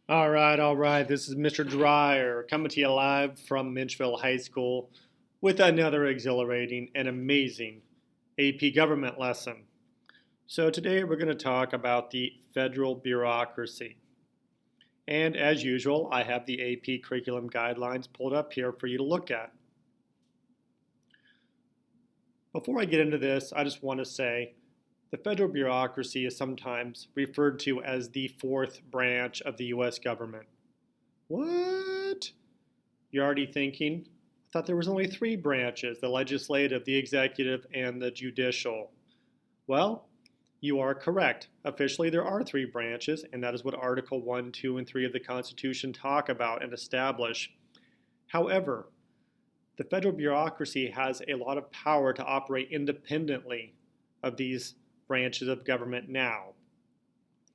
All right. This is Mr. Dryer coming to you live from Minchville High School with another exhilarating and amazing AP government lesson. So, today we're going to talk about the federal bureaucracy. And as usual, I have the AP curriculum guidelines pulled up here for you to look at. Before I get into this, I just want to say the federal bureaucracy is sometimes referred to as the fourth branch of the U.S. government. What? You're already thinking? I thought there was only three branches, the legislative, the executive, and the judicial. Well, you are correct. Officially, there are three branches, and that is what Article 1, 2, and 3 of the Constitution talk about and establish. However, the federal bureaucracy has a lot of power to operate independently of these branches of government now.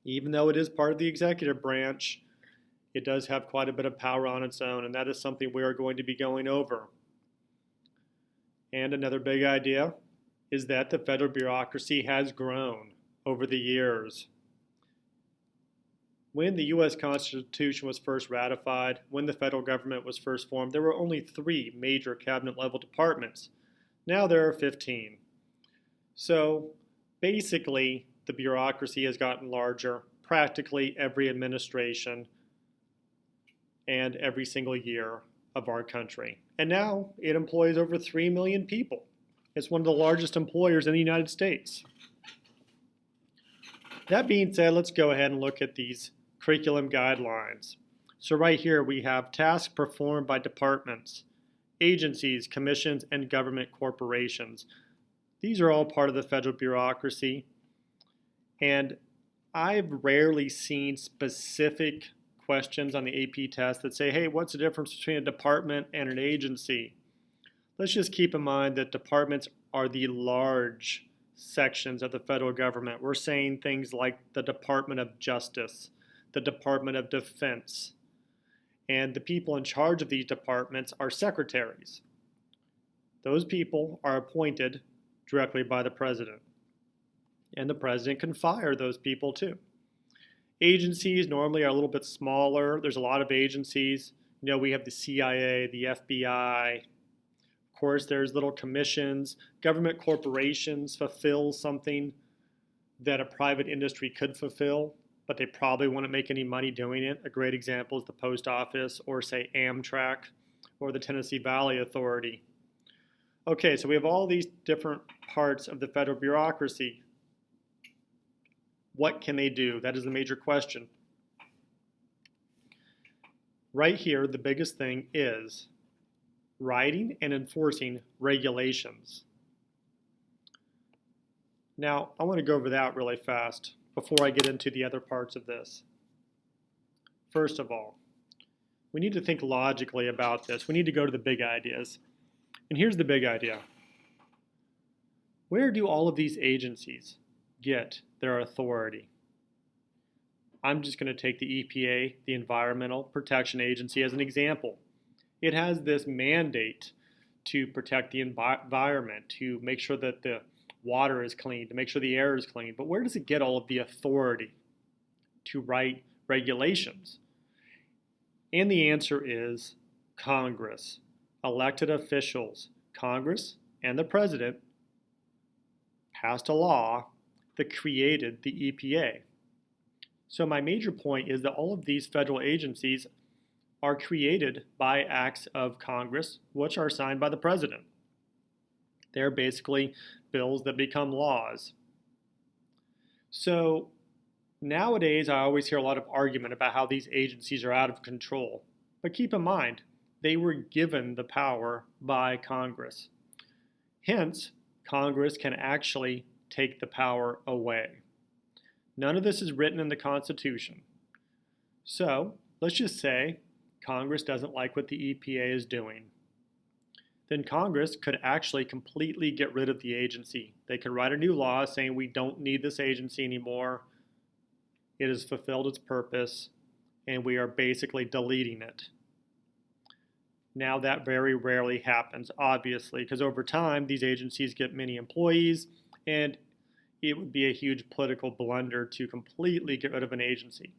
Even though it is part of the executive branch, it does have quite a bit of power on its own, and that is something we are going to be going over. And another big idea is that the federal bureaucracy has grown over the years. When the U.S. Constitution was first ratified, when the federal government was first formed, there were only three major cabinet level departments. Now there are 15. So basically, the bureaucracy has gotten larger practically every administration and every single year of our country. And now it employs over 3 million people. It's one of the largest employers in the United States. That being said, let's go ahead and look at these curriculum guidelines. So right here we have tasks performed by departments, agencies, commissions, and government corporations. These are all part of the federal bureaucracy. And I've rarely seen specific questions on the AP test that say, hey, what's the difference between a department and an agency? Let's just keep in mind that departments are the large sections of the federal government. We're saying things like the Department of Justice, the Department of Defense, and the people in charge of these departments are secretaries. Those people are appointed directly by the president, and the president can fire those people too. Agencies normally are a little bit smaller. There's a lot of agencies. We have the CIA, the FBI. Of course, there's little commissions. Government corporations fulfill something that a private industry could fulfill, but they probably wouldn't make any money doing it. A great example is the post office, or say Amtrak, or the Tennessee Valley Authority. Okay, so we have all these different parts of the federal bureaucracy. What can they do? That is the major question. Right here, the biggest thing is writing and enforcing regulations. Now, I want to go over that really fast before I get into the other parts of this. First of all, we need to think logically about this. We need to go to the big ideas. And here's the big idea. Where do all of these agencies get their authority? I'm just going to take the EPA, the Environmental Protection Agency, as an example. It has this mandate to protect the environment, to make sure that the water is clean, to make sure the air is clean. But where does it get all of the authority to write regulations? And the answer is Congress. Elected officials, Congress and the president, passed a law that created the EPA. So my major point is that all of these federal agencies are created by acts of Congress, which are signed by the president. They're basically bills that become laws. So nowadays, I always hear a lot of argument about how these agencies are out of control. But keep in mind, they were given the power by Congress. Hence, Congress can actually take the power away. None of this is written in the Constitution. So, let's just say Congress doesn't like what the EPA is doing. Then Congress could actually completely get rid of the agency. They could write a new law saying we don't need this agency anymore. It has fulfilled its purpose, and we are basically deleting it. Now that very rarely happens, obviously, because over time these agencies get many employees, and it would be a huge political blunder to completely get rid of an agency.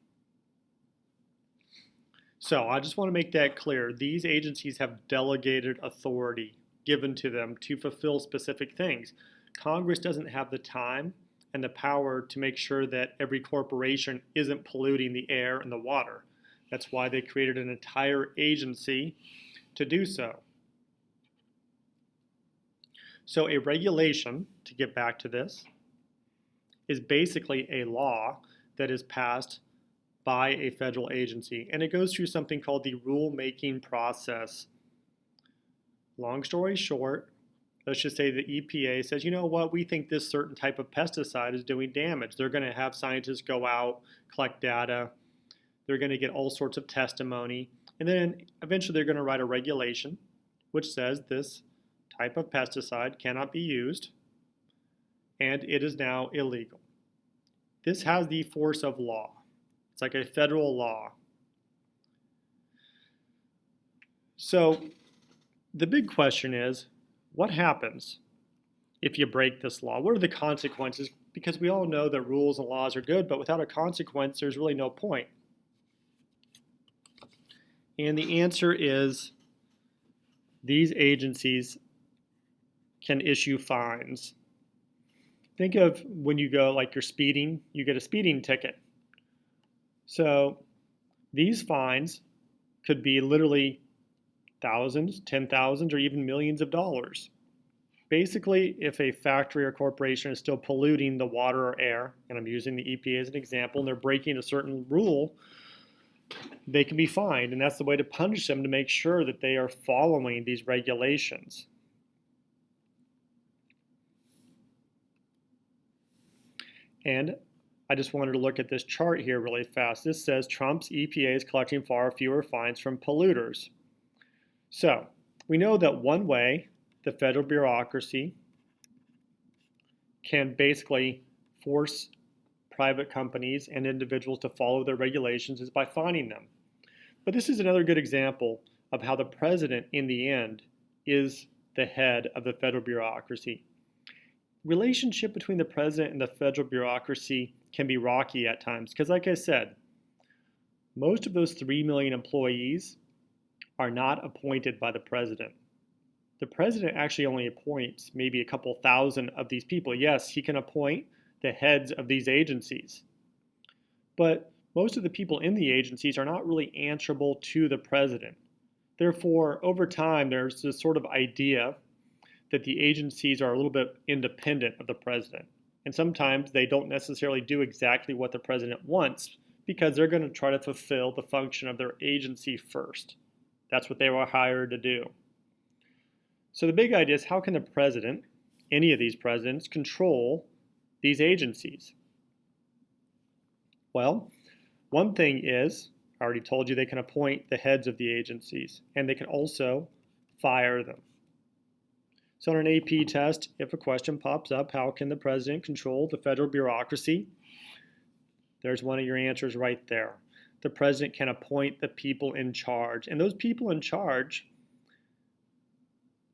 So I just want to make that clear. These agencies have delegated authority given to them to fulfill specific things. Congress doesn't have the time and the power to make sure that every corporation isn't polluting the air and the water. That's why they created an entire agency to do so. So a regulation, to get back to this, is basically a law that is passed by a federal agency, and it goes through something called the rulemaking process. Long story short, let's just say the EPA says, you know what, we think this certain type of pesticide is doing damage. They're going to have scientists go out, collect data, they're going to get all sorts of testimony, and then eventually they're going to write a regulation which says this type of pesticide cannot be used and it is now illegal. This has the force of law. It's like a federal law. So the big question is, what happens if you break this law? What are the consequences? Because we all know that rules and laws are good, but without a consequence, there's really no point. And the answer is these agencies can issue fines. Think of when you go, like you're speeding, you get a speeding ticket. So these fines could be literally thousands, 10,000s, or even millions of dollars. Basically, if a factory or corporation is still polluting the water or air, and I'm using the EPA as an example, and they're breaking a certain rule, they can be fined, and that's the way to punish them, to make sure that they are following these regulations. And I just wanted to look at this chart here really fast. This says Trump's EPA is collecting far fewer fines from polluters. So we know that one way the federal bureaucracy can basically force private companies and individuals to follow their regulations is by fining them. But this is another good example of how the president, in the end, is the head of the federal bureaucracy. Relationship between the president and the federal bureaucracy can be rocky at times because, like I said, most of those 3 million employees are not appointed by the president. The president actually only appoints maybe a couple thousand of these people. Yes, he can appoint the heads of these agencies, but most of the people in the agencies are not really answerable to the president. Therefore, over time, there's this sort of idea that the agencies are a little bit independent of the president. And sometimes they don't necessarily do exactly what the president wants because they're going to try to fulfill the function of their agency first. That's what they were hired to do. So the big idea is, how can the president, any of these presidents, control these agencies? Well, one thing is, I already told you, they can appoint the heads of the agencies, and they can also fire them. So on an AP test, if a question pops up, how can the president control the federal bureaucracy? There's one of your answers right there. The president can appoint the people in charge, and those people in charge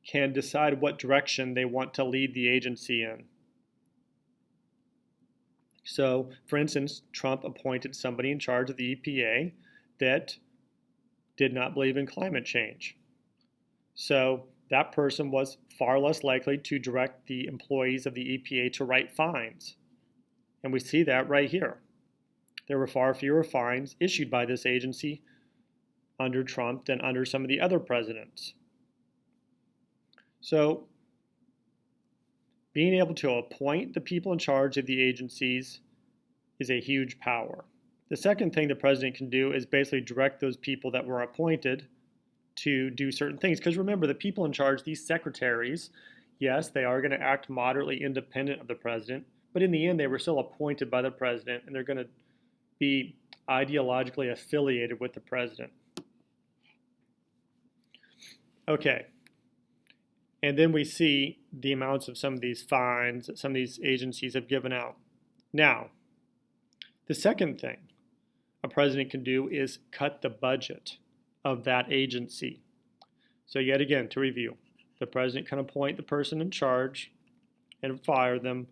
can decide what direction they want to lead the agency in. So, for instance, Trump appointed somebody in charge of the EPA that did not believe in climate change. So that person was far less likely to direct the employees of the EPA to write fines. And we see that right here. There were far fewer fines issued by this agency under Trump than under some of the other presidents. So being able to appoint the people in charge of the agencies is a huge power. The second thing the president can do is basically direct those people that were appointed to do certain things. Because remember, the people in charge, these secretaries, yes, they are going to act moderately independent of the president, but in the end, they were still appointed by the president, and they're going to be ideologically affiliated with the president. Okay. And then we see the amounts of some of these fines that some of these agencies have given out. Now, the second thing a president can do is cut the budget of that agency. So yet again, to review, the president can appoint the person in charge and fire them.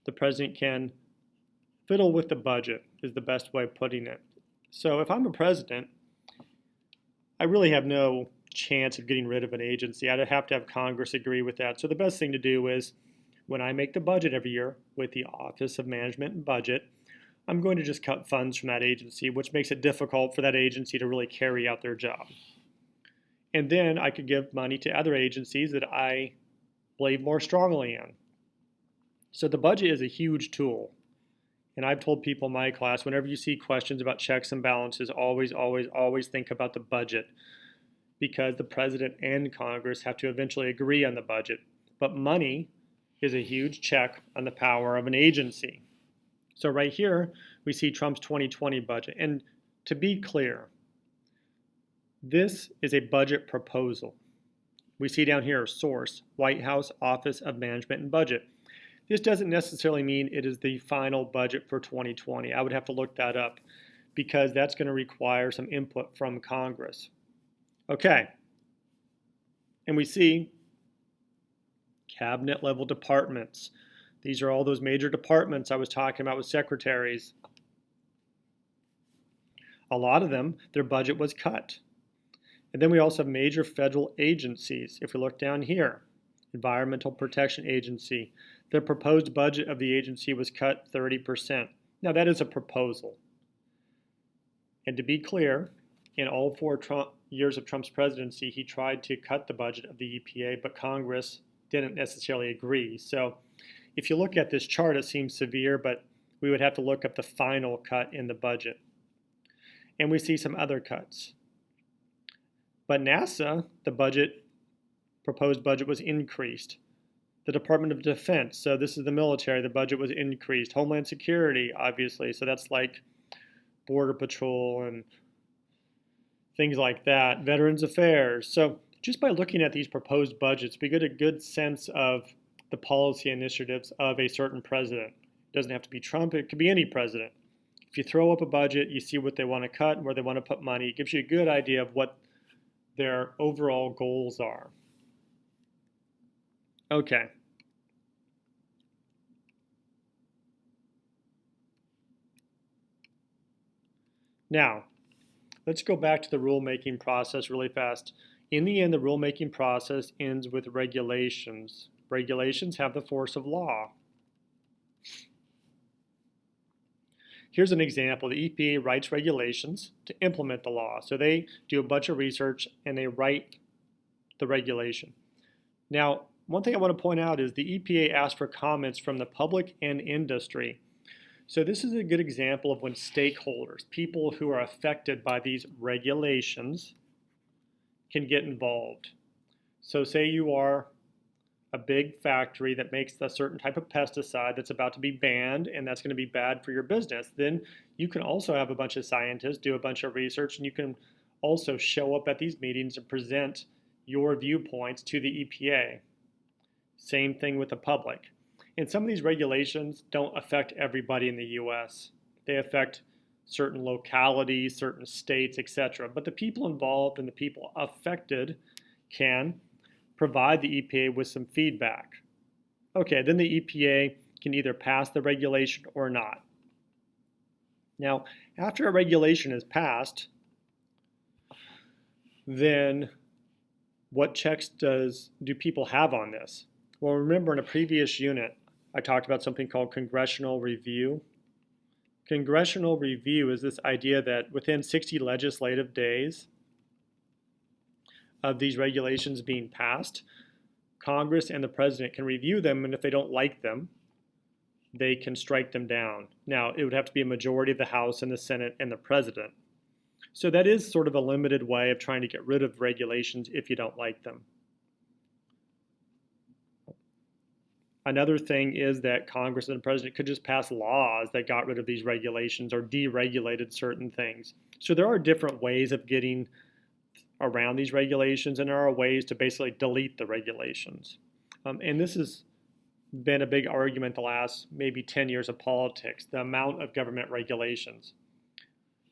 The president can fiddle with the budget, is the best way of putting it. So if I'm a president I really have no chance of getting rid of an agency. I'd have to have Congress agree with that. So the best thing to do is when I make the budget every year with the Office of Management and Budget, I'm going to just cut funds from that agency, which makes it difficult for that agency to really carry out their job. And then I could give money to other agencies that I believe more strongly in. So the budget is a huge tool. And I've told people in my class, whenever you see questions about checks and balances, always, always, always think about the budget, because the president and Congress have to eventually agree on the budget. But money is a huge check on the power of an agency. So right here, we see Trump's 2020 budget. And to be clear, this is a budget proposal. We see down here, source, White House Office of Management and Budget. This doesn't necessarily mean it is the final budget for 2020. I would have to look that up because that's going to require some input from Congress. Okay. And we see cabinet level departments. These are all those major departments I was talking about with secretaries. A lot of them, their budget was cut. And then we also have major federal agencies. If we look down here, Environmental Protection Agency, the proposed budget of the agency was cut 30%. Now that is a proposal. And to be clear, in all 4 years of Trump's presidency, he tried to cut the budget of the EPA, but Congress didn't necessarily agree. So if you look at this chart, it seems severe, but we would have to look up the final cut in the budget. And we see some other cuts. But NASA, the proposed budget was increased. The Department of Defense, so this is the military, the budget was increased. Homeland Security, obviously, so that's like Border Patrol and things like that. Veterans Affairs. So just by looking at these proposed budgets, we get a good sense of the policy initiatives of a certain president. It doesn't have to be Trump, it could be any president. If you throw up a budget, you see what they want to cut and where they want to put money. It gives you a good idea of what their overall goals are. Okay. Now, let's go back to the rulemaking process really fast. In the end, the rulemaking process ends with regulations. Regulations have the force of law. Here's an example. The EPA writes regulations to implement the law. So they do a bunch of research and they write the regulation. Now, one thing I want to point out is the EPA asked for comments from the public and industry. So this is a good example of when stakeholders, people who are affected by these regulations, can get involved. So say you are a big factory that makes a certain type of pesticide that's about to be banned and that's going to be bad for your business. Then you can also have a bunch of scientists do a bunch of research, and you can also show up at these meetings and present your viewpoints to the EPA. Same thing with the public. And some of these regulations don't affect everybody in the US. They affect certain localities, certain states, etc. But the people involved and the people affected can provide the EPA with some feedback. Okay, then the EPA can either pass the regulation or not. Now, after a regulation is passed, then what checks do people have on this? Well, remember in a previous unit, I talked about something called congressional review. Congressional review is this idea that within 60 legislative days of these regulations being passed, Congress and the president can review them, and if they don't like them, they can strike them down. Now, it would have to be a majority of the House and the Senate and the president. So that is sort of a limited way of trying to get rid of regulations if you don't like them. Another thing is that Congress and the president could just pass laws that got rid of these regulations or deregulated certain things. So there are different ways of getting around these regulations, and there are ways to basically delete the regulations. And this has been a big argument the last maybe 10 years of politics, the amount of government regulations.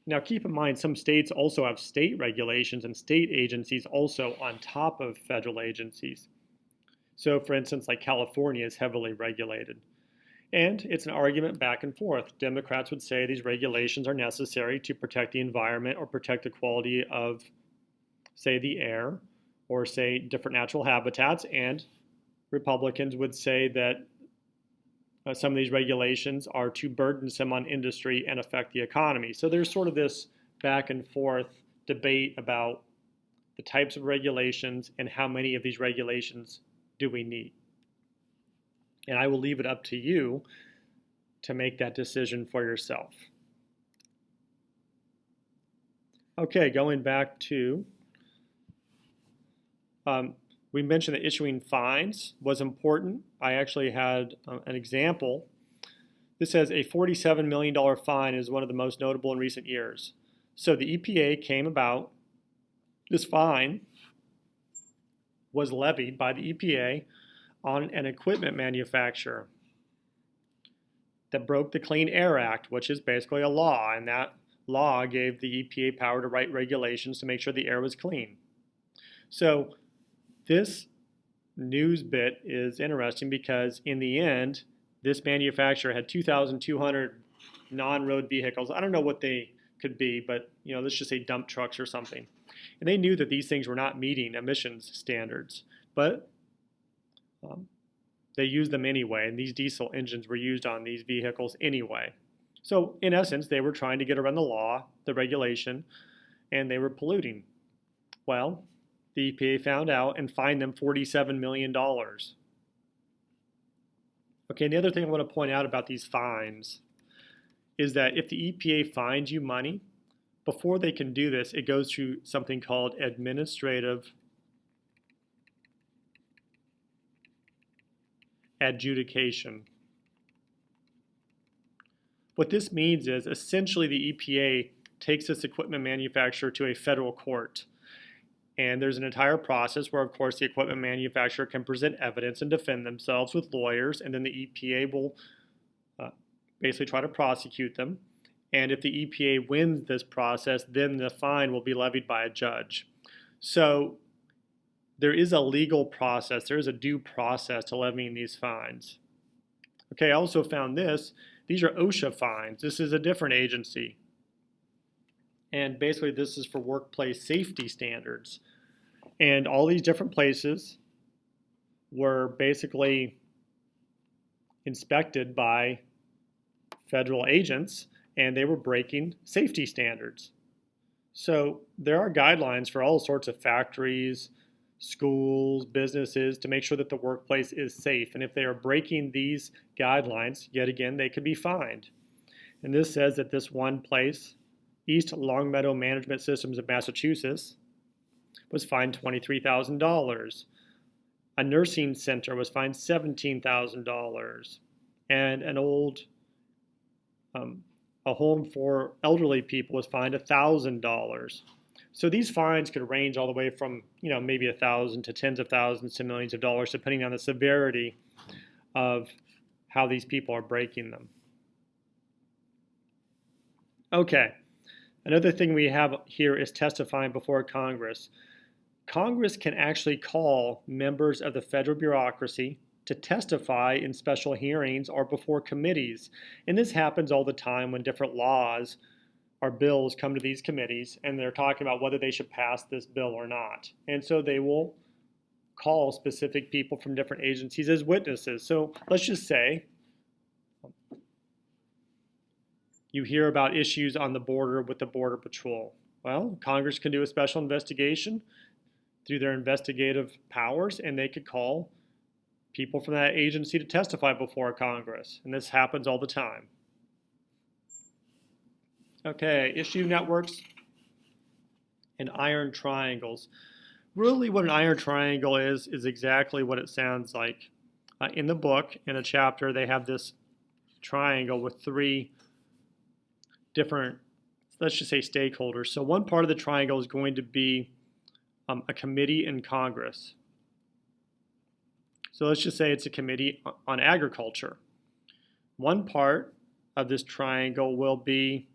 Now keep in mind, some states also have state regulations and state agencies also on top of federal agencies. So for instance, like California is heavily regulated. And it's an argument back and forth. Democrats would say these regulations are necessary to protect the environment or protect the quality of say the air, or say different natural habitats, and Republicans would say that some of these regulations are too burdensome on industry and affect the economy. So there's sort of this back and forth debate about the types of regulations and how many of these regulations do we need. And I will leave it up to you to make that decision for yourself. Okay, going back to, we mentioned that issuing fines was important. I actually had an example. This says a $47 million fine is one of the most notable in recent years. So the EPA came about. This fine was levied by the EPA on an equipment manufacturer that broke the Clean Air Act, which is basically a law, and that law gave the EPA power to write regulations to make sure the air was clean. So this news bit is interesting because in the end, this manufacturer had 2,200 non-road vehicles. I don't know what they could be, but let's just say dump trucks or something. And they knew that these things were not meeting emissions standards, but they used them anyway, and these diesel engines were used on these vehicles anyway. So in essence, they were trying to get around the law, the regulation, and they were polluting. Well, the EPA found out and fined them $47 million. Okay, and the other thing I want to point out about these fines is that if the EPA fines you money, before they can do this, it goes through something called administrative adjudication. What this means is essentially the EPA takes this equipment manufacturer to a federal court. And there's an entire process where, of course, the equipment manufacturer can present evidence and defend themselves with lawyers, and then the EPA will basically try to prosecute them. And if the EPA wins this process, then the fine will be levied by a judge. So there is a legal process, there is a due process to levying these fines. Okay, I also found this. These are OSHA fines. This is a different agency. And basically this is for workplace safety standards. And all these different places were basically inspected by federal agents, and they were breaking safety standards. So there are guidelines for all sorts of factories, schools, businesses to make sure that the workplace is safe. And if they are breaking these guidelines, yet again, they could be fined. And this says that this one place, East Longmeadow Management Systems of Massachusetts, was fined $23,000. A nursing center was fined $17,000. And an old a home for elderly people was fined $1,000. So these fines could range all the way from maybe $1,000 to tens of thousands to millions of dollars, depending on the severity of how these people are breaking them. Okay, another thing we have here is testifying before Congress. Congress can actually call members of the federal bureaucracy to testify in special hearings or before committees. And this happens all the time when different laws or bills come to these committees and they're talking about whether they should pass this bill or not. And so they will call specific people from different agencies as witnesses. So let's just say you hear about issues on the border with the Border Patrol. Well, Congress can do a special investigation through their investigative powers, and they could call people from that agency to testify before Congress. And this happens all the time. Okay, issue networks and iron triangles. Really what an iron triangle is exactly what it sounds like. In the book, in a chapter, they have this triangle with three different, let's just say, stakeholders. So one part of the triangle is going to be a committee in Congress. So let's just say it's a committee on agriculture. One part of this triangle will be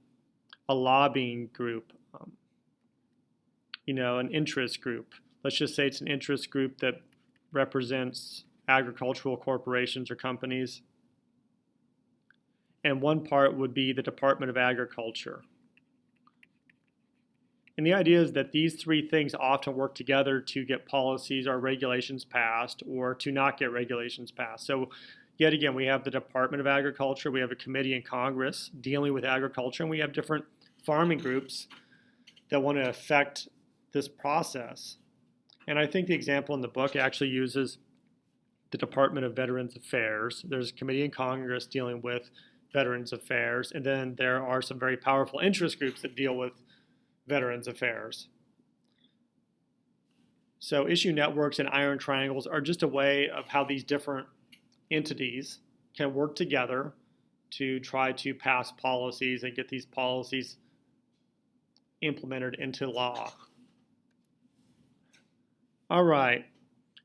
a lobbying group, an interest group. Let's just say it's an interest group that represents agricultural corporations or companies. And one part would be the Department of Agriculture. And the idea is that these three things often work together to get policies or regulations passed or to not get regulations passed. So yet again, we have the Department of Agriculture, we have a committee in Congress dealing with agriculture, and we have different farming groups that want to affect this process. And I think the example in the book actually uses the Department of Veterans Affairs. There's a committee in Congress dealing with Veterans Affairs, and then there are some very powerful interest groups that deal with Veterans Affairs. So issue networks and iron triangles are just a way of how these different entities can work together to try to pass policies and get these policies implemented into law. All right,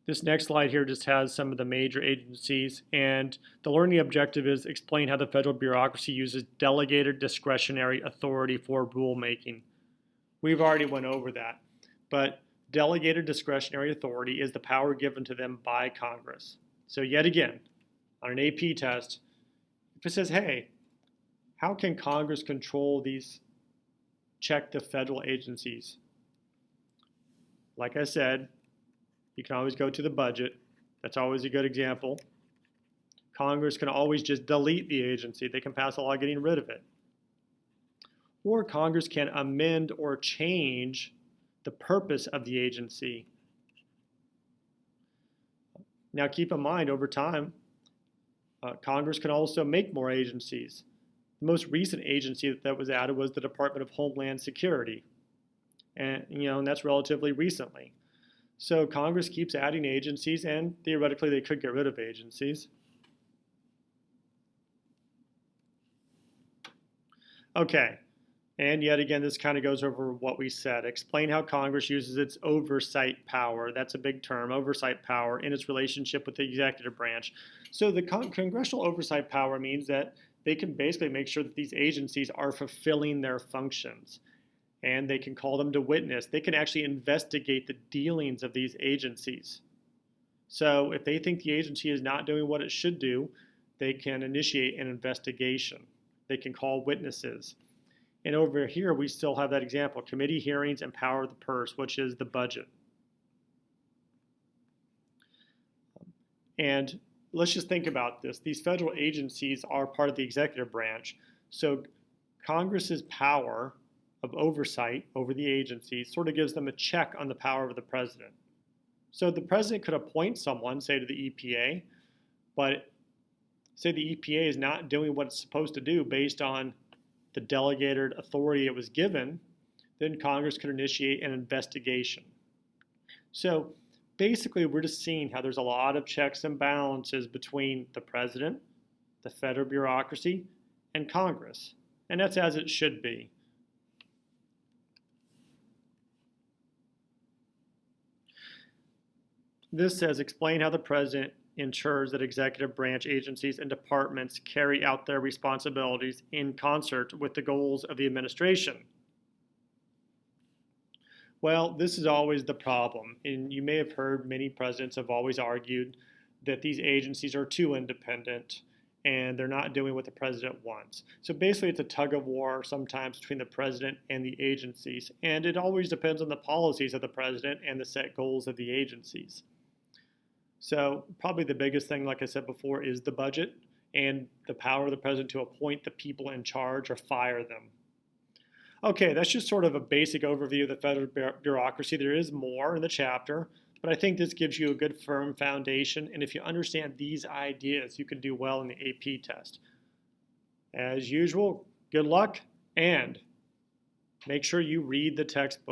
this next slide here just has some of the major agencies, and the learning objective is explain how the federal bureaucracy uses delegated discretionary authority for rulemaking. We've already went over that, but delegated discretionary authority is the power given to them by Congress. So yet again, on an AP test, if it says, hey, how can Congress control these, check the federal agencies? Like I said, you can always go to the budget. That's always a good example. Congress can always just delete the agency. They can pass a law getting rid of it. Or Congress can amend or change the purpose of the agency. Now keep in mind, over time, Congress can also make more agencies. The most recent agency that was added was the Department of Homeland Security. And that's relatively recently. So Congress keeps adding agencies, and theoretically they could get rid of agencies. Okay. And yet again, this kind of goes over what we said. Explain how Congress uses its oversight power. That's a big term, oversight power, in its relationship with the executive branch. So the congressional oversight power means that they can basically make sure that these agencies are fulfilling their functions. And they can call them to witness. They can actually investigate the dealings of these agencies. So if they think the agency is not doing what it should do, they can initiate an investigation. They can call witnesses. And over here, we still have that example, committee hearings and power of the purse, which is the budget. And let's just think about this. These federal agencies are part of the executive branch. So Congress's power of oversight over the agencies sort of gives them a check on the power of the president. So the president could appoint someone, say to the EPA, but say the EPA is not doing what it's supposed to do based on the delegated authority it was given, then Congress could initiate an investigation. So basically, we're just seeing how there's a lot of checks and balances between the president, the federal bureaucracy, and Congress. And that's as it should be. This says, explain how the president ensures that executive branch agencies and departments carry out their responsibilities in concert with the goals of the administration. Well, this is always the problem, and you may have heard many presidents have always argued that these agencies are too independent and they're not doing what the president wants. So basically it's a tug of war sometimes between the president and the agencies, and it always depends on the policies of the president and the set goals of the agencies. So probably the biggest thing, like I said before, is the budget and the power of the president to appoint the people in charge or fire them. Okay, that's just sort of a basic overview of the federal bureaucracy. There is more in the chapter, but I think this gives you a good firm foundation, and if you understand these ideas, you can do well in the AP test. As usual, good luck, and make sure you read the textbook.